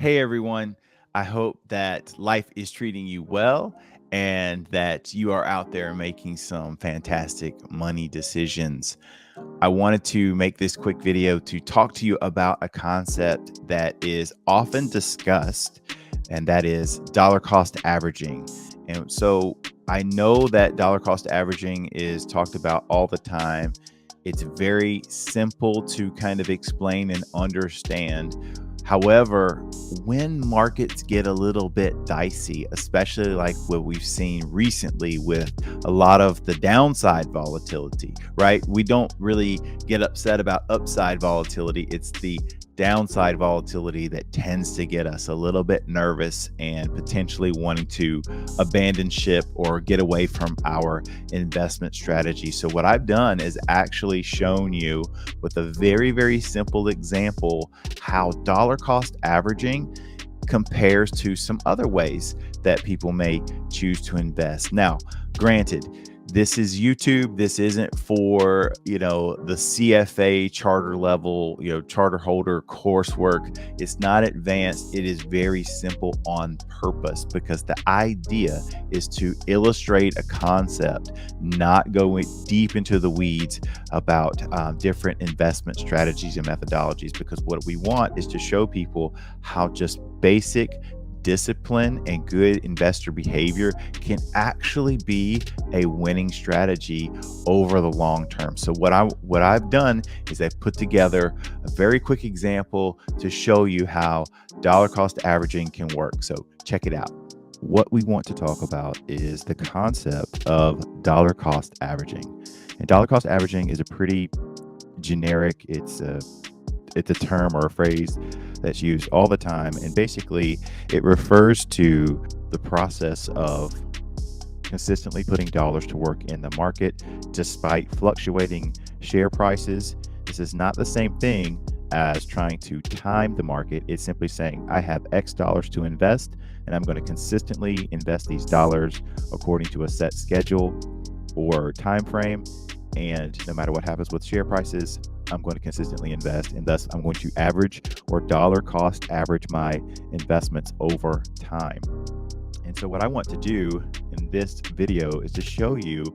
Hey everyone, I hope that life is treating you well and that you are out there making some fantastic money decisions. I wanted to make this quick video to talk to you about a concept that is often discussed, and that is dollar cost averaging. And so I know that dollar cost averaging is talked about all the time. It's very simple to kind of explain and understand. However, when markets get a little bit dicey, especially like what we've seen recently with a lot of the downside volatility, right? We don't really get upset about upside volatility. It's the downside volatility that tends to get us a little bit nervous and potentially wanting to abandon ship or get away from our investment strategy. So what I've done is actually shown you with a very, very simple example how dollar cost averaging compares to some other ways that people may choose to invest. Now, granted, this is YouTube. This isn't for, the CFA charter level, charter holder coursework. It's not advanced. It is very simple on purpose because the idea is to illustrate a concept, not going deep into the weeds about different investment strategies and methodologies, because what we want is to show people how just basic discipline and good investor behavior can actually be a winning strategy over the long term. So what I've done is I've put together a very quick example to show you how dollar cost averaging can work. So check it out. What we want to talk about is the concept of dollar cost averaging. And dollar cost averaging is a pretty generic, it's a term or a phrase that's used all the time, and basically it refers to the process of consistently putting dollars to work in the market despite fluctuating share prices. This is not the same thing as trying to time the market. It's simply saying I have X dollars to invest and I'm going to consistently invest these dollars according to a set schedule or time frame, and no matter what happens with share prices, I'm going to consistently invest, and thus I'm going to average or dollar cost average my investments over time. And so what I want to do in this video is to show you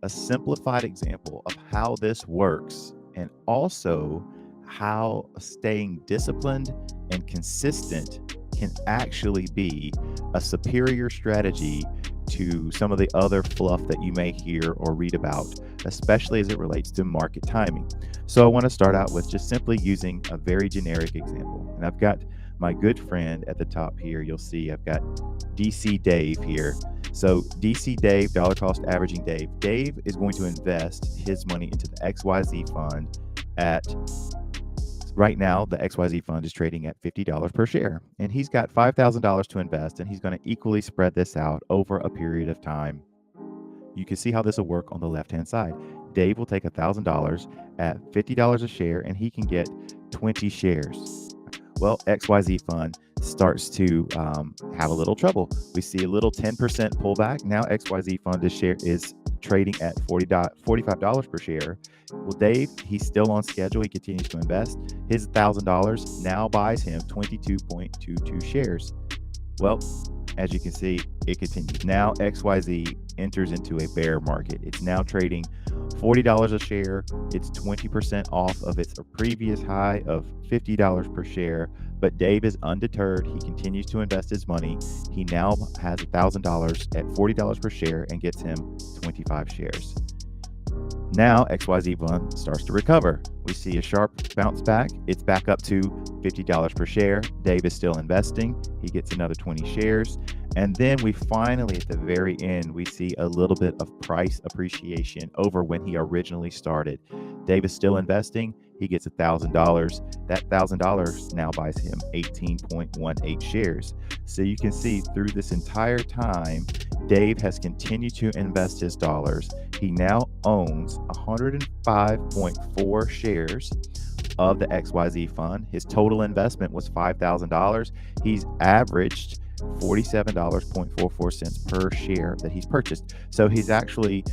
a simplified example of how this works, and also how staying disciplined and consistent can actually be a superior strategy to some of the other fluff that you may hear or read about, especially as it relates to market timing. So I want to start out with just simply using a very generic example. And I've got my good friend at the top here. You'll see I've got DC Dave here. So DC Dave, dollar cost averaging Dave. Dave is going to invest his money into the XYZ fund at, right now, the XYZ fund is trading at $50 per share, and he's got $5,000 to invest, and he's going to equally spread this out over a period of time. You can see how this will work on the left-hand side. Dave will take $1,000 at $50 a share, and he can get 20 shares. Well, XYZ fund starts to have a little trouble. We see a little 10% pullback. Now XYZ fund is trading at $45 per share. Well, Dave, he's still on schedule. He continues to invest. His $1,000 now buys him 22.22 shares. Well, as you can see, it continues. Now XYZ enters into a bear market. It's now trading $40 a share. It's 20% off of its previous high of $50 per share. But Dave is undeterred. He continues to invest his money. He now has $1,000 at $40 per share and gets him 25 shares. Now XYZ fund starts to recover. We see a sharp bounce back. It's back up to $50 per share. Dave is still investing. He gets another 20 shares. And then we finally, at the very end, we see a little bit of price appreciation over when he originally started. Dave is still investing. He gets $1,000. That $1,000 now buys him 18.18 shares. So you can see through this entire time, Dave has continued to invest his dollars. He now owns 105.4 shares of the XYZ fund. His total investment was $5,000. He's averaged $47.44 per share that he's purchased. So he's actually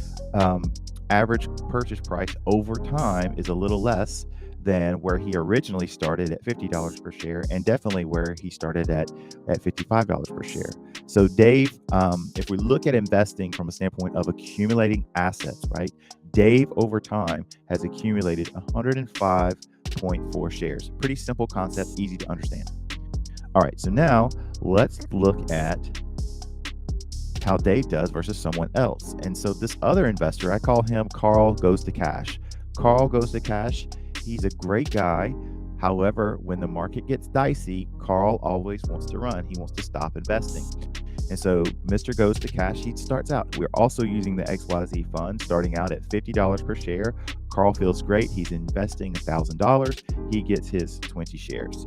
average purchase price over time is a little less than where he originally started at $50 per share, and definitely where he started at $55 per share. So Dave, if we look at investing from a standpoint of accumulating assets, right? Dave over time has accumulated 105.4 shares. Pretty simple concept, easy to understand. All right, so now let's look at how Dave does versus someone else. And so this other investor, I call him Carl Goes to Cash. Carl Goes to Cash, he's a great guy. However, when the market gets dicey, Carl always wants to run. He wants to stop investing. And so Mr. Goes to Cash, he starts out. We're also using the XYZ fund starting out at $50 per share. Carl feels great. He's investing $1,000. He gets his 20 shares.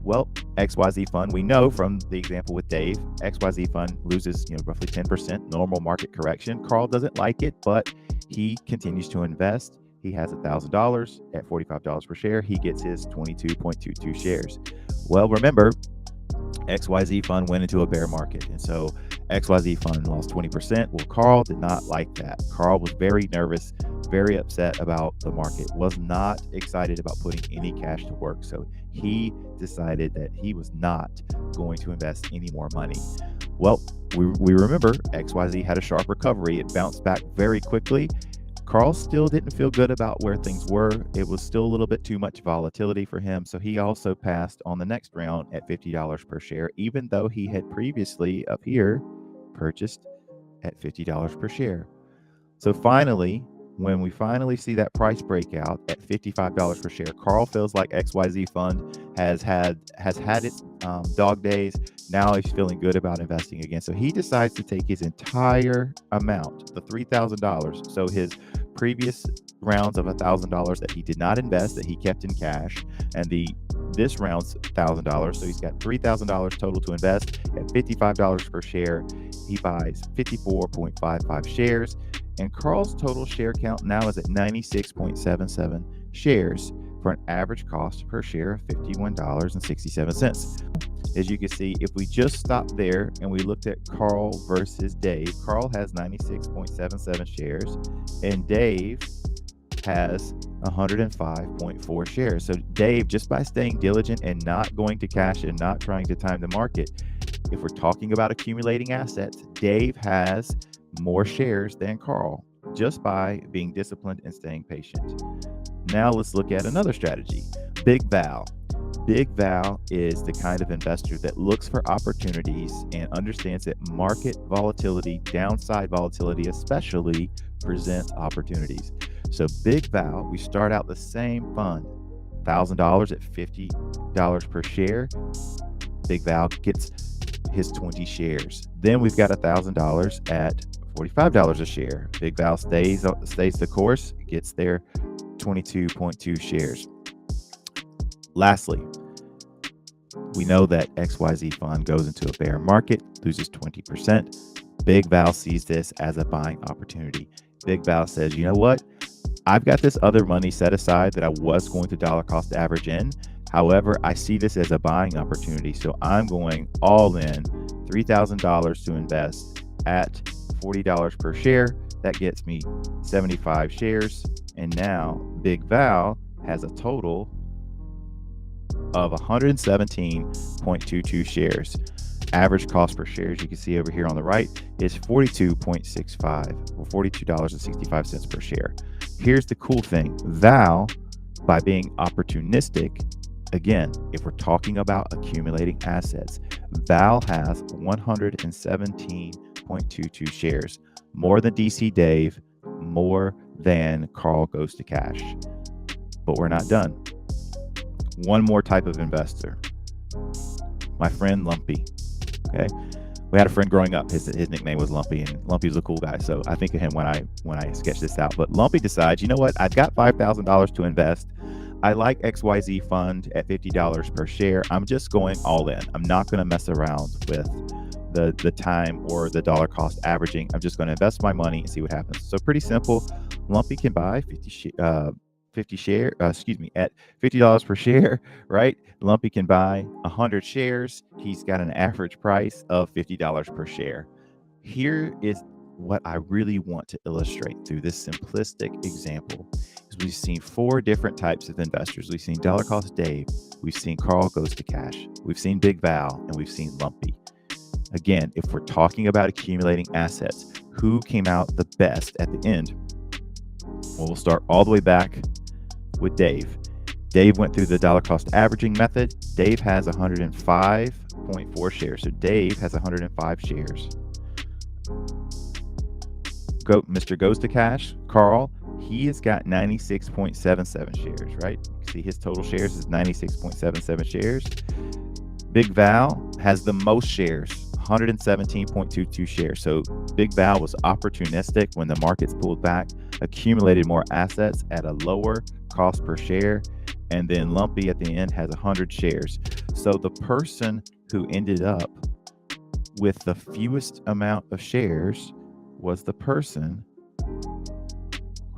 Well, XYZ fund, we know from the example with Dave, XYZ fund loses, roughly 10% normal market correction. Carl doesn't like it, but he continues to invest. He has $1,000 at $45 per share. He gets his 22.22 shares. Well, remember, XYZ fund went into a bear market. And so XYZ fund lost 20%. Well, Carl did not like that. Carl was very nervous, very upset about the market, was not excited about putting any cash to work. So he decided that he was not going to invest any more money. Well, we remember XYZ had a sharp recovery. It bounced back very quickly. Carl still didn't feel good about where things were. It was still a little bit too much volatility for him. So he also passed on the next round at $50 per share, even though he had previously up here purchased at $50 per share. So finally, when we finally see that price breakout at $55 per share, Carl feels like XYZ fund has had its dog days. Now he's feeling good about investing again. So he decides to take his entire amount, the $3,000. So his previous rounds of $1,000 that he did not invest, that he kept in cash, and this round's $1,000. So he's got $3,000 total to invest at $55 per share. He buys 54.55 shares. And Carl's total share count now is at 96.77 shares for an average cost per share of $51.67. As you can see, if we just stopped there and we looked at Carl versus Dave, Carl has 96.77 shares and Dave has 105.4 shares. So Dave, just by staying diligent and not going to cash and not trying to time the market, if we're talking about accumulating assets, Dave has more shares than Carl just by being disciplined and staying patient. Now let's look at another strategy. Big Val. Big Val is the kind of investor that looks for opportunities and understands that market volatility, downside volatility especially, presents opportunities. So Big Val, we start out the same fund, $1,000 at $50 per share. Big Val gets his 20 shares. Then we've got $1,000 at $45 a share. Big Val stays the course, gets their 22.2 shares. Lastly, we know that XYZ fund goes into a bear market, loses 20%. Big Val sees this as a buying opportunity. Big Val says, you know what? I've got this other money set aside that I was going to dollar cost average in. However, I see this as a buying opportunity. So I'm going all in, $3,000 to invest at $40 per share. That gets me 75 shares. And now Big Val has a total of 117.22 shares. Average cost per share, as you can see over here on the right, is $42.65 or $42.65 per share. Here's the cool thing. Val, by being opportunistic, again, if we're talking about accumulating assets, Val has 117.22 shares, more than DC Dave, more than Carl Goes to Cash. But we're not done. One more type of investor, my friend Lumpy. Okay, we had a friend growing up. His nickname was Lumpy, and Lumpy was a cool guy. So I think of him when I sketch this out. But Lumpy decides, you know what? I've got $5,000 to invest. I like XYZ fund at $50 per share. I'm just going all in. I'm not going to mess around with the time or the dollar cost averaging. I'm just going to invest my money and see what happens. So pretty simple. Lumpy can buy 50 share, at $50 per share, right? Lumpy can buy 100 shares. He's got an average price of $50 per share. Here is what I really want to illustrate through this simplistic example. is we've seen 4 different types of investors. We've seen dollar cost Dave, we've seen Carl goes to cash, we've seen Big Val, and we've seen Lumpy. Again, if we're talking about accumulating assets, who came out the best at the end? Well, we'll start all the way back with Dave. Dave went through the dollar cost averaging method. Dave has 105.4 shares. So Dave has 105 shares. Mr. Goes to Cash, Carl, he has got 96.77 shares, right? You can see his total shares is 96.77 shares. Big Val has the most shares, 117.22 shares. So Big Val was opportunistic when the markets pulled back, accumulated more assets at a lower cost per share. And then Lumpy at the end has 100 shares. So the person who ended up with the fewest amount of shares was the person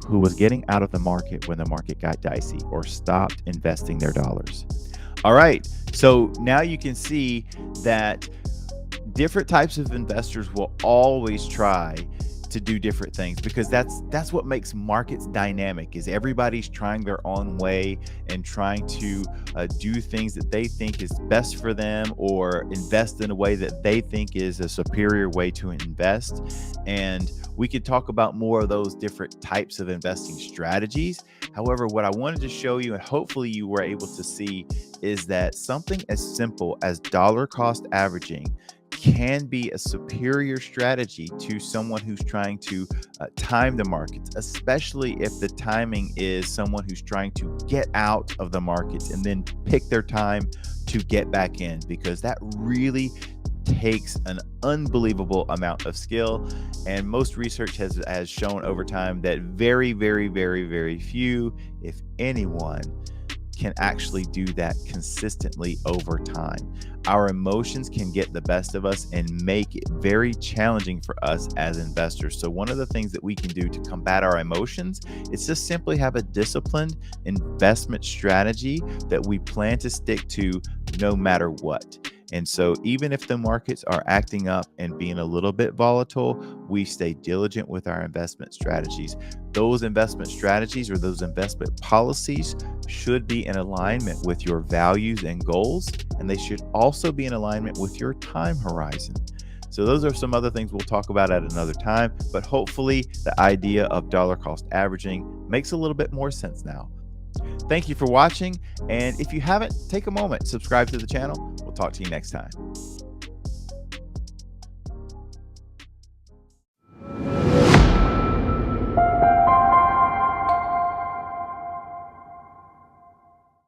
who was getting out of the market when the market got dicey or stopped investing their dollars. All right, so now you can see that different types of investors will always try to do different things, because that's what makes markets dynamic, is everybody's trying their own way and trying to do things that they think is best for them, or invest in a way that they think is a superior way to invest. And we could talk about more of those different types of investing strategies. However, what I wanted to show you, and hopefully you were able to see, is that something as simple as dollar cost averaging can be a superior strategy to someone who's trying to time the markets, especially if the timing is someone who's trying to get out of the markets and then pick their time to get back in, because that really takes an unbelievable amount of skill. And most research has shown over time that very, very, very, very few, if anyone, can actually do that consistently over time. Our emotions can get the best of us and make it very challenging for us as investors. So one of the things that we can do to combat our emotions is just simply have a disciplined investment strategy that we plan to stick to no matter what. And so even if the markets are acting up and being a little bit volatile, we stay diligent with our investment strategies. Those investment strategies or those investment policies should be in alignment with your values and goals, and they should also be in alignment with your time horizon. So those are some other things we'll talk about at another time, but hopefully the idea of dollar cost averaging makes a little bit more sense now. Thank you for watching, and if you haven't, take a moment, subscribe to the channel. We'll talk to you next time.